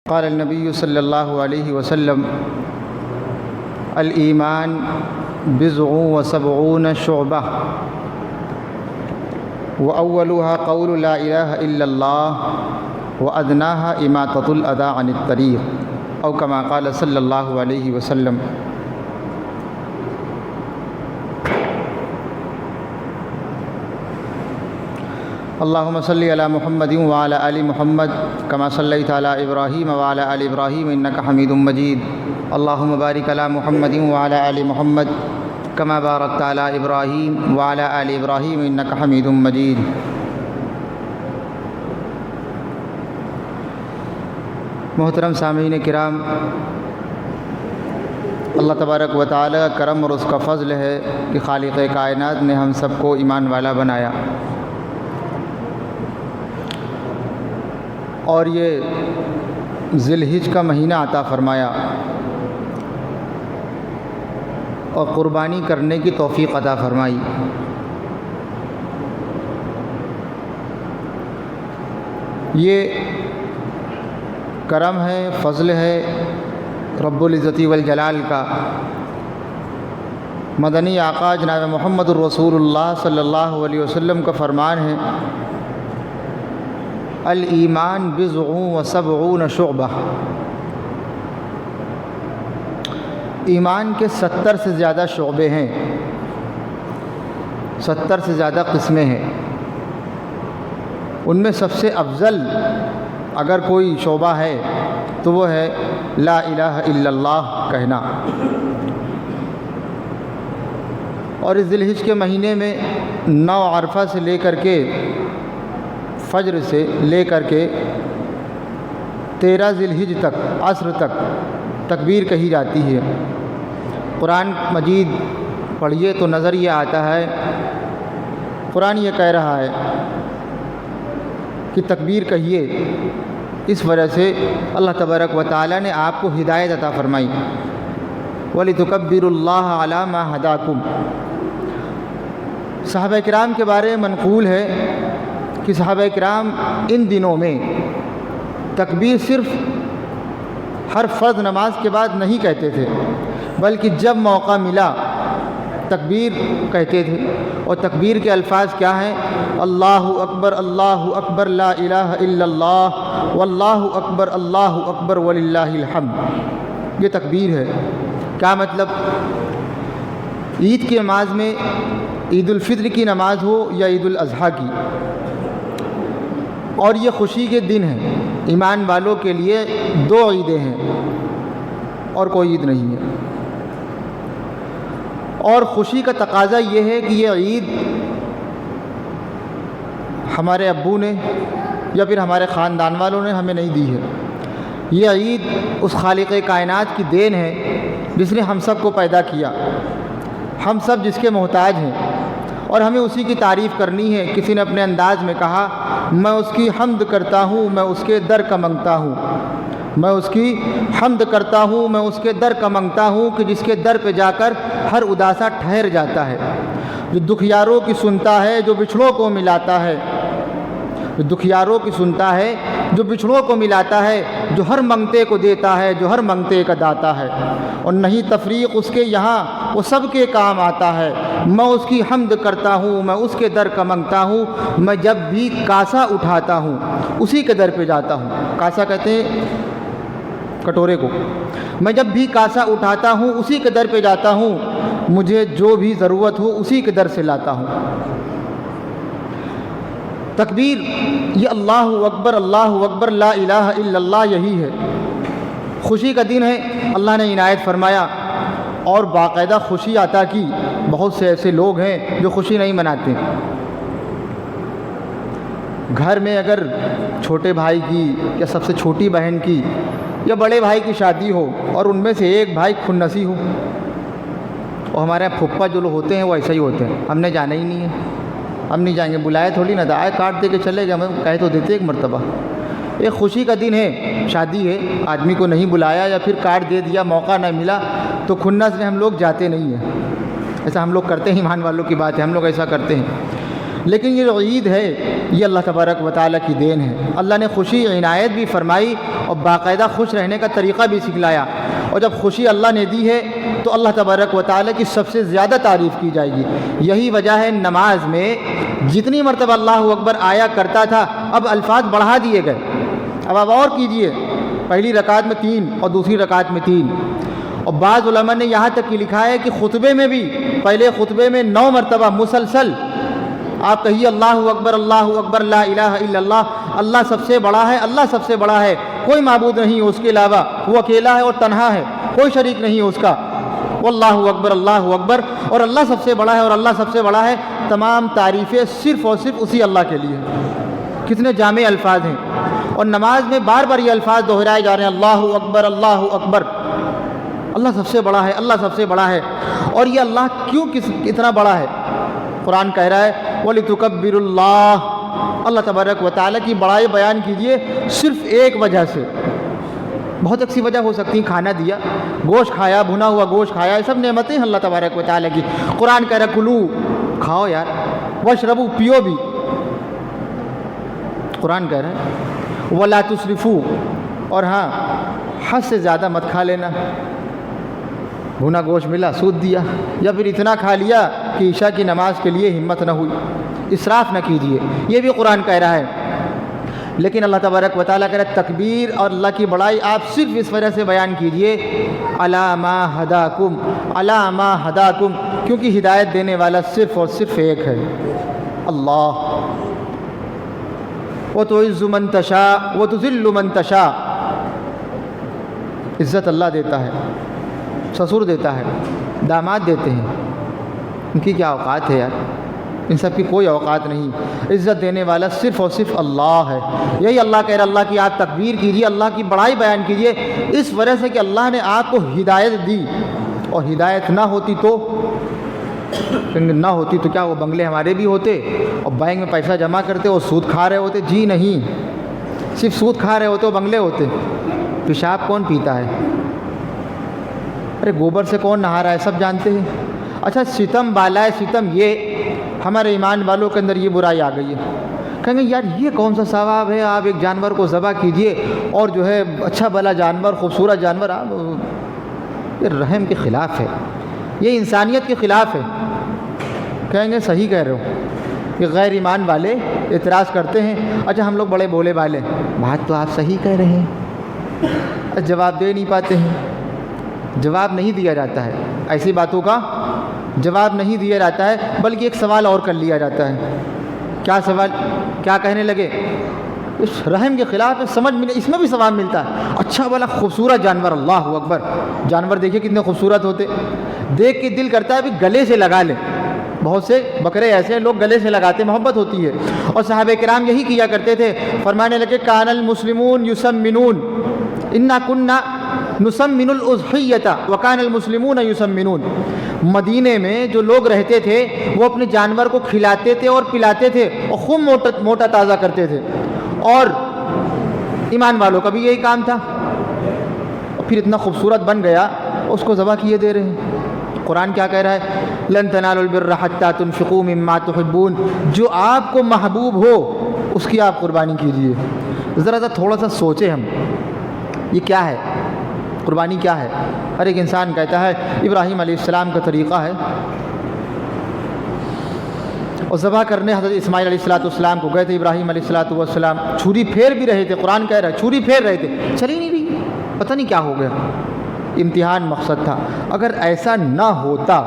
قال النبی صلی اللہ علیہ وسلم الایمان بضع وسبعون شعبہ وأولها قول لا إله إلا الله وأدناها إماطة الأذى عن الطريق أو كما قال صلی اللہ علیہ وسلم۔ اللہم صلی علی محمد وعلی آل محمد کما صلیت علی ابراہیم وعلی آل ابراہیم انک حمید مجید۔ اللہم بارک علی محمد وعلی آل محمد کما بارکت علی ابراہیم وعلی آل ابراہیم انک حمید مجید۔ محترم سامعین کرام، اللہ تبارک و تعالی کا کرم اور اس کا فضل ہے کہ خالق کائنات نے ہم سب کو ایمان والا بنایا، اور یہ ذی الحجہ کا مہینہ عطا فرمایا اور قربانی کرنے کی توفیق عطا فرمائی۔ یہ کرم ہے، فضل ہے رب العزت والجلال کا۔ مدنی آقا جناب محمد الرسول اللہ صلی اللہ علیہ وسلم کا فرمان ہے الایمان بضع وسبعون شعبہ، ایمان کے 70 سے زیادہ شعبے ہیں، 70 سے زیادہ قسمیں ہیں۔ ان میں سب سے افضل اگر کوئی شعبہ ہے تو وہ ہے لا الہ الا اللہ کہنا۔ اور اس ذی الحجہ کے مہینے میں 9 عرفہ سے لے کر کے فجر سے لے کر کے 13 ذی الحجہ تک عصر تک تکبیر کہی جاتی ہے۔ قرآن مجید پڑھیے تو نظر یہ آتا ہے، قرآن یہ کہہ رہا ہے کہ تکبیر کہیے۔ اس وجہ سے اللہ تبارک و تعالی نے آپ کو ہدایت عطا فرمائی، وَلِتُكَبِّرُوا اللَّهَ عَلَى مَا هَدَاكُمْ۔ صحابہ کرام کے بارے میں منقول ہے کہ صحابہ کرام ان دنوں میں تکبیر صرف ہر فرض نماز کے بعد نہیں کہتے تھے، بلکہ جب موقع ملا تکبیر کہتے تھے۔ اور تکبیر کے الفاظ کیا ہیں؟ اللہ اکبر لا الہ الا اللہ واللہ اکبر وللہ الحمد۔ یہ تکبیر ہے۔ کیا مطلب؟ عید کی نماز میں عید الفطر کی نماز ہو یا عید الاضحیٰ کی، اور یہ خوشی کے دن ہیں، ایمان والوں کے لیے 2 عیدیں ہیں اور کوئی عید نہیں ہے۔ اور خوشی کا تقاضا یہ ہے کہ یہ عید ہمارے ابو نے یا پھر ہمارے خاندان والوں نے ہمیں نہیں دی ہے۔ یہ عید اس خالق کائنات کی دین ہے جس نے ہم سب کو پیدا کیا، ہم سب جس کے محتاج ہیں، اور ہمیں اسی کی تعریف کرنی ہے۔ کسی نے اپنے انداز میں کہا، میں اس کی حمد کرتا ہوں، میں اس کے در کا منگتا ہوں، میں اس کی حمد کرتا ہوں، میں اس کے در کا منگتا ہوں کہ جس کے در پہ جا کر ہر اداسا ٹھہر جاتا ہے، جو دکھیاروں کی سنتا ہے، جو بچھڑوں کو ملاتا ہے، جو دکھیاروں کی سنتا ہے، جو بچھڑوں کو ملاتا ہے، جو ہر منگتے کو دیتا ہے، جو ہر منگتے کا داتا ہے، اور نہیں تفریق اس کے یہاں، وہ سب کے کام آتا ہے۔ میں اس کی حمد کرتا ہوں، میں اس کے در کا منگتا ہوں، میں جب بھی کاسا اٹھاتا ہوں اسی کے در پہ جاتا ہوں۔ کاسا کہتے ہیں کٹورے کو۔ میں جب بھی کاسا اٹھاتا ہوں اسی کے در پہ جاتا ہوں، مجھے جو بھی ضرورت ہو اسی کے در سے لاتا ہوں۔ تکبیر یہ اللہ اکبر لا الہ الا اللہ یہی ہے۔ خوشی کا دن ہے، اللہ نے عنایت فرمایا اور باقاعدہ خوشی عطا کی۔ بہت سے ایسے لوگ ہیں جو خوشی نہیں مناتے۔ گھر میں اگر چھوٹے بھائی کی یا سب سے چھوٹی بہن کی یا بڑے بھائی کی شادی ہو اور ان میں سے ایک بھائی خنسی ہو، اور ہمارے یہاں پھپھا جو لوگ ہوتے ہیں وہ ایسا ہی ہوتے ہیں، ہم نے جانا ہی نہیں ہے، ہم نہیں جائیں گے، بلایا تھوڑی نہ تھا، آئے کاٹ دے کے چلے گئے، ہمیں کہہ تو دیتے ایک مرتبہ۔ ایک خوشی کا دن ہے، شادی ہے، آدمی کو نہیں بلایا یا پھر کاٹ دے دیا، موقع نہ ملا تو خنس میں ہم لوگ جاتے نہیں ہیں۔ ایسا ہم لوگ کرتے ہیں، ایمان والوں کی بات ہے، ہم لوگ ایسا کرتے ہیں۔ لیکن یہ جو عید ہے یہ اللہ تبارک و تعالیٰ کی دین ہے. اللہ نے خوشی عنایت بھی فرمائی اور باقاعدہ خوش رہنے کا طریقہ بھی سکھلایا. اور جب خوشی اللہ نے دی ہے تو اللہ تبارک و تعالیٰ کی سب سے زیادہ تعریف کی جائے گی. یہی وجہ ہے نماز میں جتنی مرتبہ اللہ اکبر آیا کرتا تھا اب الفاظ بڑھا دیے گئے. اب آپ اور کیجئے، پہلی رکعت میں 3 اور دوسری رکعت میں 3. اور بعض علماء نے یہاں تک کہ لکھا ہے کہ خطبے میں بھی پہلے خطبے میں 9 مرتبہ مسلسل آپ کہیے اللہ اکبر لا الہ الا اللہ، اللہ سب سے بڑا ہے، اللہ سب سے بڑا ہے، کوئی معبود نہیں اس کے علاوہ، وہ اکیلا ہے اور تنہا ہے، کوئی شریک نہیں اس کا، واللہ اکبر اللہ اکبر، اور اللہ سب سے بڑا ہے اور اللہ سب سے بڑا ہے. تمام تعریفیں صرف اور صرف اسی اللہ کے لیے. کتنے جامع الفاظ ہیں. اور نماز میں بار بار یہ الفاظ دہرائے جا رہے ہیں، اللہ اکبر اللہ اکبر، اللہ سب سے بڑا ہے، اللہ سب سے بڑا ہے. اور یہ اللہ کیوں اتنا بڑا ہے؟ قرآن کہہ رہا ہے وَلِتُكَبِّرُ اللَّهَ، اللہ تبارک و تعالیٰ کی بڑائی بیان کیجئے صرف ایک وجہ سے. بہت اچھی وجہ ہو سکتی، کھانا دیا، گوشت کھایا، بھنا ہوا گوشت کھایا، یہ سب نعمتیں ہیں اللہ تبارک و تعالیٰ کی. قرآن کہہ رہا ہے کلو، کھاؤ یار، واشربو، پیو بھی. قرآن کہہ رہا ہے وَلَا تُسْرِفُوا، اور ہاں حد سے زیادہ مت کھا لینا. بھونا گوشت ملا سود دیا، یا پھر اتنا کھا لیا کہ عشاء کی نماز کے لیے ہمت نہ ہوئی. اسراف نہ کیجیے، یہ بھی قرآن کہہ رہا ہے. لیکن اللہ تبارک و تعالیٰ کہہ رہا ہے تکبیر اور اللہ کی بڑائی آپ صرف اس وجہ سے بیان کیجیے علی ما ہداکم، علی ما ہداکم، کیونکہ ہدایت دینے والا صرف اور صرف ایک ہے، اللہ. وَتُعِزُّ مَن تَشَاءُ وَتُذِلُّ مَن تَشَاءُ، عزت اللہ دیتا ہے، سسر دیتا ہے، داماد دیتے ہیں. ان کی کیا اوقات ہے یار، ان سب کی کوئی اوقات نہیں. عزت دینے والا صرف اور صرف اللہ ہے. یہی اللہ کہہ رہا ہے اللہ کی آپ تکبیر کیجیے، اللہ کی بڑائی بیان کیجیے اس وجہ سے کہ اللہ نے آپ کو ہدایت دی. اور ہدایت نہ ہوتی تو کیا وہ بنگلے ہمارے بھی ہوتے اور بینک میں پیسہ جمع کرتے اور سود کھا رہے ہوتے؟ جی نہیں، صرف سود کھا رہے ہوتے وہ بنگلے ہوتے. پیشاب کون پیتا ہے؟ ارے گوبر سے کون نہا رہا ہے؟ سب جانتے ہیں. اچھا ستم بالائے ستم، یہ ہمارے ایمان والوں کے اندر یہ برائی آ گئی ہے. کہیں گے یار یہ کون سا ثواب ہے، آپ ایک جانور کو ذبح کیجئے اور جو ہے اچھا بھلا جانور، خوبصورت جانور، آپ یہ رحم کے خلاف ہے، یہ انسانیت کے خلاف ہے. کہیں گے صحیح کہہ رہے ہو. یہ غیر ایمان والے اعتراض کرتے ہیں اچھا ہم لوگ بڑے بولے والے، بات تو آپ صحیح کہہ رہے ہیں، جواب دے نہیں پاتے ہیں. جواب نہیں دیا جاتا ہے، ایسی باتوں کا جواب نہیں دیا جاتا ہے، بلکہ ایک سوال اور کر لیا جاتا ہے. کیا سوال؟ کیا کہنے لگے؟ اس رحم کے خلاف سمجھ ملے، اس میں بھی ثواب ملتا ہے. اچھا والا خوبصورت جانور، اللہ اکبر، جانور دیکھیے کتنے خوبصورت ہوتے، دیکھ کے دل کرتا ہے بھی گلے سے لگا لیں. بہت سے بکرے ایسے ہیں لوگ گلے سے لگاتے، محبت ہوتی ہے. اور صحابہ کرام یہی کیا کرتے تھے. فرمانے لگے کان المسلمون یسمنون، انا کننا نسمن الاضحیۃ وکان المسلمون یسمنون. مدینے میں جو لوگ رہتے تھے وہ اپنے جانور کو کھلاتے تھے اور پلاتے تھے اور خوب موٹا تازہ کرتے تھے، اور ایمان والوں کا بھی یہی کام تھا. اور پھر اتنا خوبصورت بن گیا اس کو ذبح کیے دے رہے ہیں. قرآن کیا کہہ رہا ہے؟ لن تنالوا البر حتى تنفقوا مما تحبون، جو آپ کو محبوب ہو اس کی آپ قربانی کیجیے. ذرا تھوڑا سا سوچیں ہم، یہ کیا ہے؟ قربانی کیا ہے؟ ہر ایک انسان کہتا ہے ابراہیم علیہ السلام کا طریقہ ہے. اور ذبح کرنے حضرت اسماعیل علیہ السلام کو گئے تھے. ابراہیم علیہ السلام چھری پھیر بھی رہے تھے، قرآن کہہ رہا ہے چھری پھیر رہے تھے، چلی نہیں رہی، پتہ نہیں کیا ہو گیا. امتحان مقصد تھا. اگر ایسا نہ ہوتا،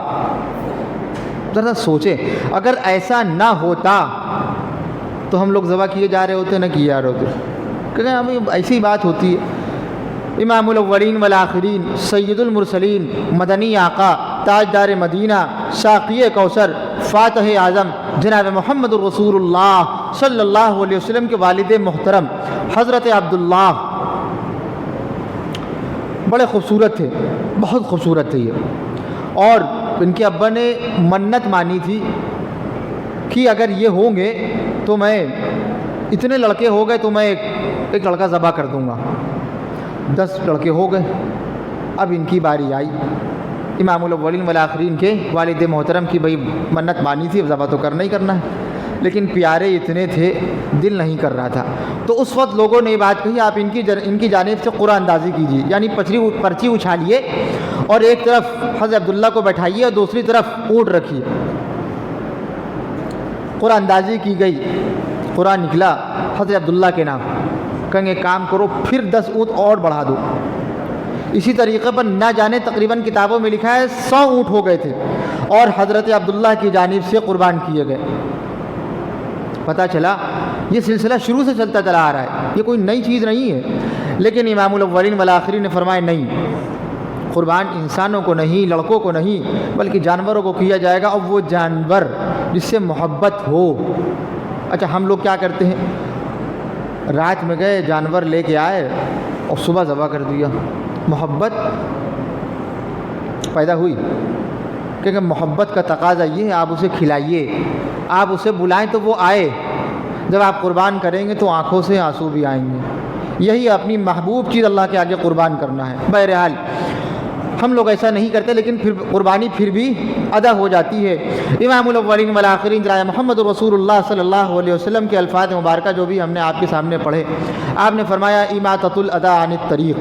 ذرا سوچیں، اگر ایسا نہ ہوتا تو ہم لوگ ذبح کیے جا رہے ہوتے، نہ کیے جا رہے ہوتے. کہ ہمیں ایسی بات ہوتی ہے. امام الاولین والآخرین، سید المرسلین، مدنی آقا، تاجدار مدینہ، ساقی کوثر، فاتح اعظم جناب محمد الرسول اللہ صلی اللہ علیہ وسلم کے والد محترم حضرت عبداللہ بڑے خوبصورت تھے، بہت خوبصورت تھے یہ. اور ان کے ابا نے منت مانی تھی کہ اگر یہ ہوں گے تو میں، اتنے لڑکے ہو گئے تو میں ایک لڑکا ذبح کر دوں گا. 10 لڑکے ہو گئے. اب ان کی باری آئی. امام الاولین والآخرین کے والد محترم کی بھائی منت مانی تھی، ذبح تو کرنا ہی کرنا ہے. لیکن پیارے اتنے تھے دل نہیں کر رہا تھا. تو اس وقت لوگوں نے یہ بات کہی آپ ان کی جانب سے قرآن اندازی کیجیے، یعنی پرچی اچھالیے اور ایک طرف حضرت عبداللہ کو بیٹھائیے اور دوسری طرف اونٹ رکھیے. قرآن اندازی کی گئی، قرآن نکلا حضرت عبداللہ کے نام. کہیں گے کام کرو پھر 10 اونٹ اور بڑھا دو. اسی طریقے پر نہ جانے تقریباً کتابوں میں لکھا ہے 100 اونٹ ہو گئے تھے اور حضرت عبداللہ کی جانب سے قربان کیے گئے. پتہ چلا یہ سلسلہ شروع سے چلتا چلا آ رہا ہے، یہ کوئی نئی چیز نہیں ہے. لیکن امام الاولین والآخرین نے فرمایا نہیں، قربان انسانوں کو نہیں، لڑکوں کو نہیں، بلکہ جانوروں کو کیا جائے گا، اور وہ جانور جس سے محبت ہو. اچھا ہم لوگ کیا کرتے ہیں، رات میں گئے جانور لے کے آئے اور صبح ذبح کر دیا. محبت پیدا ہوئی؟ کیونکہ محبت کا تقاضا یہ ہے آپ اسے کھلائیے، آپ اسے بلائیں تو وہ آئے. جب آپ قربان کریں گے تو آنکھوں سے آنسو بھی آئیں گے. یہی اپنی محبوب چیز اللہ کے آگے قربان کرنا ہے. بہرحال ہم لوگ ایسا نہیں کرتے، لیکن پھر قربانی پھر بھی ادا ہو جاتی ہے. امام الاولین والآخرین جناب محمد رسول اللہ صلی اللہ علیہ وسلم کے الفاظ مبارکہ جو بھی ہم نے آپ کے سامنے پڑھے، آپ نے فرمایا اماطۃ الاذی عن الطریق.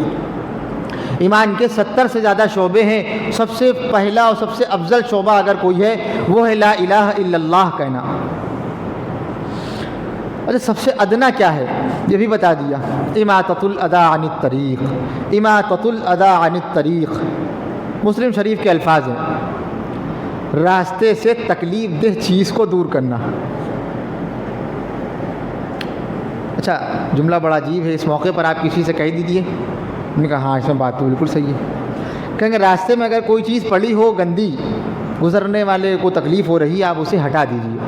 ایمان کے 70 سے زیادہ شعبے ہیں. سب سے پہلا اور سب سے افضل شعبہ اگر کوئی ہے وہ ہے لا الہ الا اللہ کہنا. اچھا سب سے ادنا کیا ہے یہ بھی بتا دیا. اماطۃ الاذی عن الطریق، اماطۃ الاذی عن الطریق مسلم شریف کے الفاظ ہیں، راستے سے تکلیف دہ چیز کو دور کرنا. اچھا جملہ بڑا عجیب ہے، اس موقع پر آپ کسی سے کہہ دیجیے. انہوں نے کہا ہاں اس میں بات تو بالکل صحیح ہے. کہیں گے راستے میں اگر کوئی چیز پڑی ہو گندی، گزرنے والے کو تکلیف ہو رہی ہے، آپ اسے ہٹا دیجیے.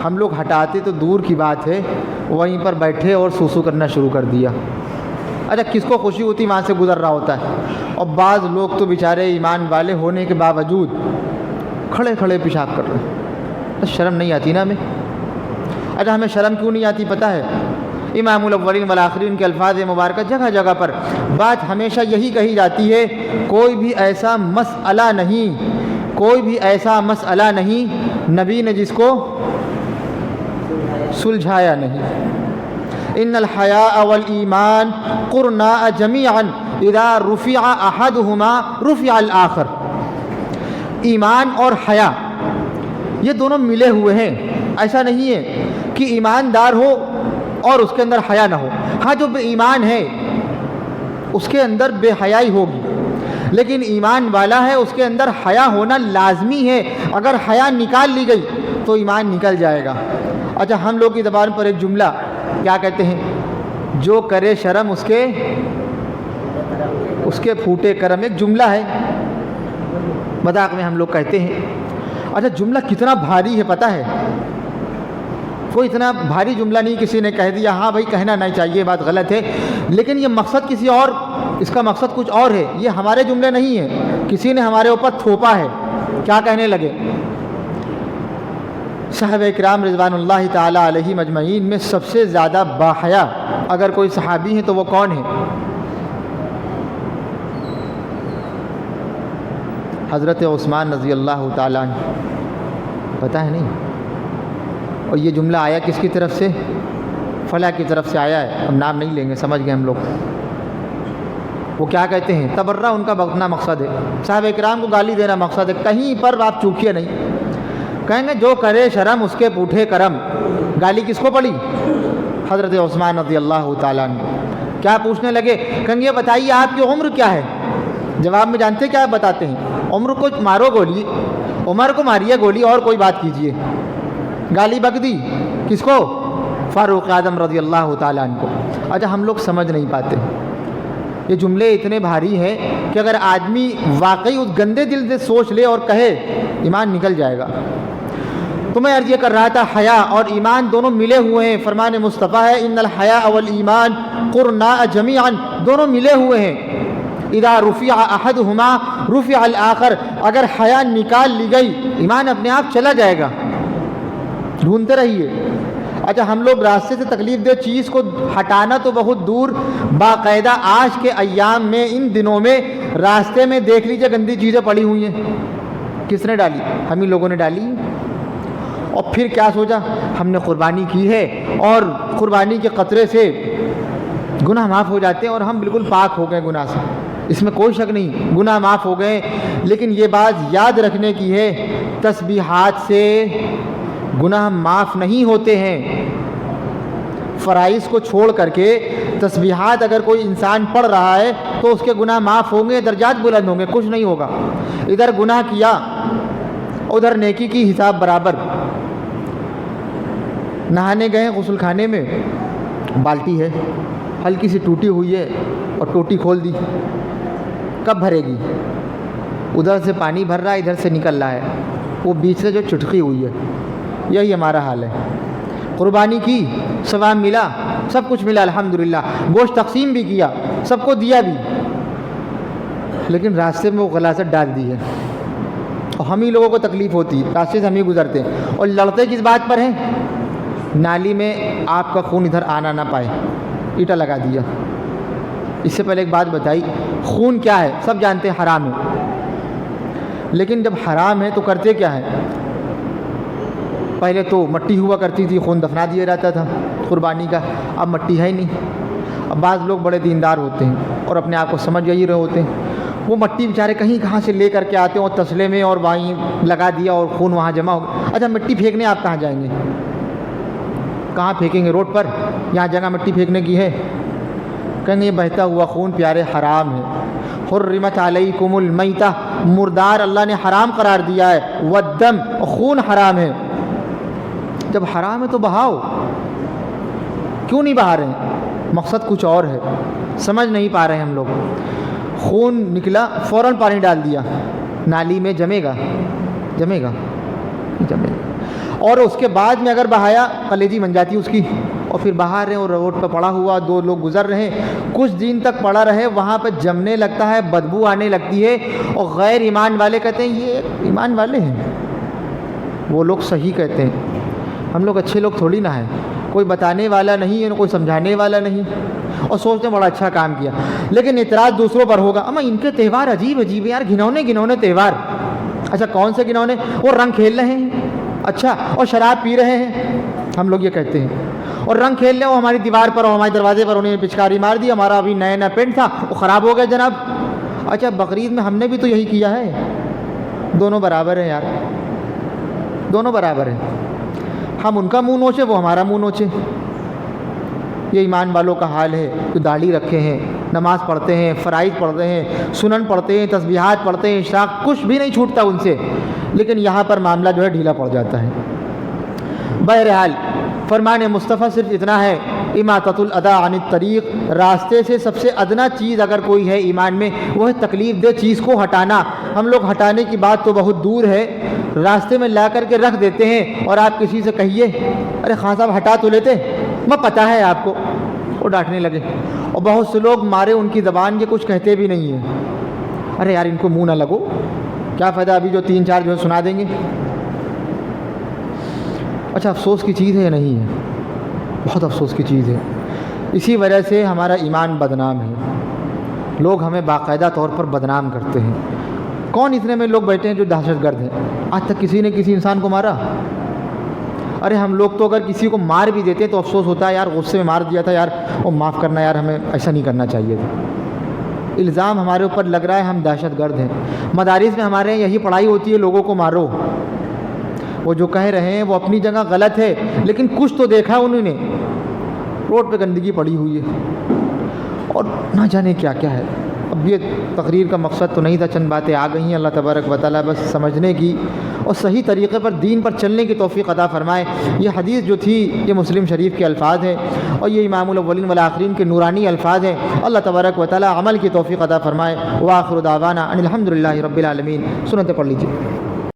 ہم لوگ ہٹاتے تو دور کی بات ہے، وہیں پر بیٹھے اور سوسو کرنا شروع کر دیا. اچھا کس کو خوشی ہوتی وہاں سے گزر رہا ہوتا ہے، اور بعض لوگ تو بیچارے ایمان والے ہونے کے باوجود کھڑے کھڑے پیشاب کر رہے ہیں. شرم نہیں آتی نا ہمیں؟ اچھا ہمیں شرم کیوں نہیں آتی پتہ ہے؟ امام الاولین والآخرین کے الفاظ مبارکہ جگہ جگہ پر بات ہمیشہ یہی کہی جاتی ہے، کوئی بھی ایسا مسئلہ نہیں، کوئی بھی ایسا مسئلہ نہیں نبی نے جس کو سلجھایا نہیں. ان الحیاء والایمان قرناء جمیعا اذا رفع احدهما رفع الاخر. ایمان اور حیا یہ دونوں ملے ہوئے ہیں. ایسا نہیں ہے کہ ایماندار ہو اور اس کے اندر حیا نہ ہو. ہاں جو بے ایمان ہے اس کے اندر بے حیائی ہوگی، لیکن ایمان والا ہے اس کے اندر حیا ہونا لازمی ہے. اگر حیا نکال لی گئی تو ایمان نکل جائے گا. اچھا ہم لوگ کی زبان پر ایک جملہ کیا کہتے ہیں، جو کرے شرم اس کے پھوٹے کرم، ایک جملہ ہے مذاق میں ہم لوگ کہتے ہیں. اچھا جملہ کتنا بھاری ہے پتہ ہے؟ کوئی اتنا بھاری جملہ نہیں کسی نے کہہ دیا ہاں بھائی کہنا نہیں چاہیے، بات غلط ہے، لیکن یہ مقصد کسی اور، اس کا مقصد کچھ اور ہے. یہ ہمارے جملے نہیں ہیں، کسی نے ہمارے اوپر تھوپا ہے. کیا کہنے لگے؟ صحابہ کرام رضوان اللہ تعالی علیہ مجمعین میں سب سے زیادہ باحیا اگر کوئی صحابی ہیں تو وہ کون ہیں؟ حضرت عثمان رضی اللہ تعالیٰ عنہ. پتہ ہے نہیں؟ اور یہ جملہ آیا کس کی طرف سے؟ فلاں کی طرف سے آیا ہے، ہم نام نہیں لیں گے، سمجھ گئے ہم لوگ. وہ کیا کہتے ہیں؟ تبرہ ان کا بغنا مقصد ہے، صحابہ کرام کو گالی دینا مقصد ہے. کہیں پر آپ چوکیے نہیں. کہیں گے جو کرے شرم اس کے پوٹھے کرم. گالی کس کو پڑی؟ حضرت عثمان رضی اللہ تعالیٰ عنہ. کیا پوچھنے لگے؟ کہیں گے بتائیے آپ کی عمر کیا ہے؟ جواب میں جانتے کیا بتاتے ہیں؟ عمر کو مارو گولی، عمر کو ماریے گولی اور کوئی بات کیجیے. گالی بک دی کس کو؟ فاروق اعظم رضی اللہ تعالیٰ عنہ کو. اچھا ہم لوگ سمجھ نہیں پاتے. یہ جملے اتنے بھاری ہیں کہ اگر آدمی واقعی اس گندے دل سے سوچ لے اور کہے ایمان نکل جائے گا. تو میں عرض یہ کر رہا تھا حیا اور ایمان دونوں ملے ہوئے ہیں. فرمان مصطفیٰ ہے ان الحیاء والایمان قرناء جمیعا، دونوں ملے ہوئے ہیں. اذا رفع احدهما رفع الاخر. اگر حیا نکال لی گئی ایمان اپنے آپ چلا جائے گا. ڈھونڈتے رہیے. اچھا ہم لوگ راستے سے تکلیف دہ چیز کو ہٹانا تو بہت دور، باقاعدہ آج کے ایام میں ان دنوں میں راستے میں دیکھ لیجیے گندی چیزیں پڑی ہوئی ہیں. کس نے ڈالی؟ ہم ہی لوگوں نے ڈالی. اور پھر کیا سوچا ہم نے قربانی کی ہے اور قربانی کے قطرے سے گناہ معاف ہو جاتے ہیں اور ہم بالکل پاک ہو گئے گناہ سے، اس میں کوئی شک نہیں، گناہ معاف ہو گئے۔ لیکن یہ بات یاد رکھنے کی ہے تسبیحات سے گناہ معاف نہیں ہوتے ہیں۔ فرائض کو چھوڑ کر کے تسبیحات اگر کوئی انسان پڑھ رہا ہے تو اس کے گناہ معاف ہوں گے، درجات بلند ہوں گے، کچھ نہیں ہوگا۔ ادھر گناہ کیا ادھر نیکی کی، حساب برابر۔ نہانے گئے غسل خانے میں، بالٹی ہے ہلکی سی ٹوٹی ہوئی ہے اور ٹوٹی کھول دی، کب بھرے گی؟ ادھر سے پانی بھر رہا ہے ادھر سے نکل رہا ہے، وہ بیچ سے جو چٹکی ہوئی ہے۔ یہی ہمارا حال ہے۔ قربانی کی، ثواب ملا، سب کچھ ملا الحمدللہ، گوشت تقسیم بھی کیا، سب کو دیا بھی، لیکن راستے میں وہ غلاظت ڈال دی ہے اور ہم ہی لوگوں کو تکلیف ہوتی ہے، راستے سے ہم ہی گزرتے ہیں اور لڑتے کس بات پر ہیں؟ نالی میں آپ کا خون ادھر آنا نہ پائے، ایٹا لگا دیا۔ اس سے پہلے ایک بات بتائی، خون کیا ہے سب جانتے ہیں، حرام ہے، لیکن جب حرام ہے تو کرتے کیا ہے؟ پہلے تو مٹی ہوا کرتی تھی، خون دفنا دیا جاتا تھا قربانی کا، اب مٹی ہے ہی نہیں۔ اب بعض لوگ بڑے دیندار ہوتے ہیں اور اپنے آپ کو سمجھ ہی رہے ہوتے ہیں، وہ مٹی بیچارے کہیں کہاں سے لے کر کے آتے ہیں اور تسلے میں اور وہیں لگا دیا اور خون وہاں جمع ہو گیا۔ اچھا مٹی پھینکنے آپ کہاں جائیں گے؟ کہاں پھینکیں گے؟ روڈ پر؟ یہاں جگہ مٹی پھینکنے کی ہے؟ کہیں گے یہ بہتا ہوا خون پیارے حرام ہے۔ حرمت علیکم المیتہ، مردار اللہ نے حرام قرار دیا ہے، والدم، خون حرام ہے۔ جب حرام ہے تو بہاؤ، کیوں نہیں بہا رہے ہیں؟ مقصد کچھ اور ہے، سمجھ نہیں پا رہے ہم لوگ۔ خون نکلا فوراً پانی ڈال دیا، نالی میں جمے گا، جمے گا، جمے گا، اور اس کے بعد میں اگر بہایا کلیجی بن جاتی اس کی، اور پھر بہا رہے ہیں اور روڈ پہ پڑا ہوا، دو لوگ گزر رہے ہیں، کچھ دن تک پڑا رہے، وہاں پہ جمنے لگتا ہے، بدبو آنے لگتی ہے، اور غیر ایمان والے کہتے ہیں یہ ایمان والے ہیں، وہ لوگ صحیح کہتے ہیں، ہم لوگ اچھے لوگ تھوڑی نہ ہیں، کوئی بتانے والا نہیں ہے، کوئی سمجھانے والا نہیں، اور سوچتے ہیں بڑا اچھا کام کیا، لیکن اعتراض دوسروں پر ہوگا، اما ان کے تہوار عجیب عجیب ہیں یار، گھنونے تہوار۔ اچھا کون سے گھنونے؟ وہ رنگ کھیل رہے ہیں، اچھا، اور شراب پی رہے ہیں، ہم لوگ یہ کہتے ہیں، اور رنگ کھیل رہے ہیں، وہ ہماری دیوار پر اور ہمارے دروازے پر انہوں نے پچکاری مار دی، ہمارا ابھی نیا پینٹ تھا وہ خراب ہو گیا جناب۔ اچھا بقرعید میں ہم نے بھی تو یہی کیا ہے، دونوں برابر ہیں یار، دونوں برابر ہیں، ہم ان کا منہ نوچے وہ ہمارا منہ نوچے۔ یہ ایمان والوں کا حال ہے جو داڑھی رکھے ہیں، نماز پڑھتے ہیں، فرائض پڑھتے ہیں، سنن پڑھتے ہیں، تسبیحات پڑھتے ہیں، اشراق، کچھ بھی نہیں چھوٹتا ان سے، لیکن یہاں پر معاملہ جو ہے ڈھیلا پڑ جاتا ہے۔ بہرحال فرمان مصطفیٰ صرف اتنا ہے، اماطۃ الاذی عن الطریق، راستے سے سب سے ادنا چیز اگر کوئی ہے ایمان میں وہ ہے تکلیف دہ چیز کو ہٹانا۔ ہم لوگ ہٹانے کی بات تو بہت دور ہے، راستے میں لا کر کے رکھ دیتے ہیں، اور آپ کسی سے کہیے ارے خان صاحب ہٹا تو لیتے، میں پتہ ہے آپ کو، وہ ڈانٹنے لگے، اور بہت سے لوگ مارے ان کی زبان کے کچھ کہتے بھی نہیں ہیں، ارے یار ان کو منہ نہ لگو، کیا فائدہ، ابھی جو 3-4 جو ہے سنا دیں گے۔ اچھا افسوس کی چیز ہے یا نہیں ہے؟ بہت افسوس کی چیز ہے، اسی وجہ سے ہمارا ایمان بدنام ہے، لوگ ہمیں باقاعدہ طور پر بدنام کرتے ہیں۔ کون اتنے میں لوگ بیٹھے ہیں جو دہشت گرد ہیں؟ آج تک کسی نے کسی انسان کو مارا؟ ارے ہم لوگ تو اگر کسی کو مار بھی دیتے تو افسوس ہوتا ہے یار غصے میں مار دیا تھا یار، وہ معاف کرنا یار، ہمیں ایسا نہیں کرنا چاہیے تھا۔ الزام ہمارے اوپر لگ رہا ہے ہم دہشت گرد ہیں۔ مدارس میں ہمارے یہی پڑھائی ہوتی ہے، لوگوں کو مارو، وہ جو کہہ رہے ہیں وہ اپنی جگہ غلط ہے، لیکن کچھ تو دیکھا انہوں نے، روڈ پہ گندگی پڑی ہوئی ہے اور نہ جانے کیا کیا ہے۔ اب یہ تقریر کا مقصد تو نہیں تھا، چند باتیں آ گئی ہیں، اللہ تبارک و تعالیٰ بس سمجھنے کی اور صحیح طریقے پر دین پر چلنے کی توفیق عطا فرمائے۔ یہ حدیث جو تھی یہ مسلم شریف کے الفاظ ہیں اور یہ امام الاولین والآخرین کے نورانی الفاظ ہیں، اللہ تبارک و تعالیٰ عمل کی توفیق عطا فرمائے۔ وآخر دعوانا ان الحمد للہ رب العالمین۔ سنتیں پڑھ لیجیے۔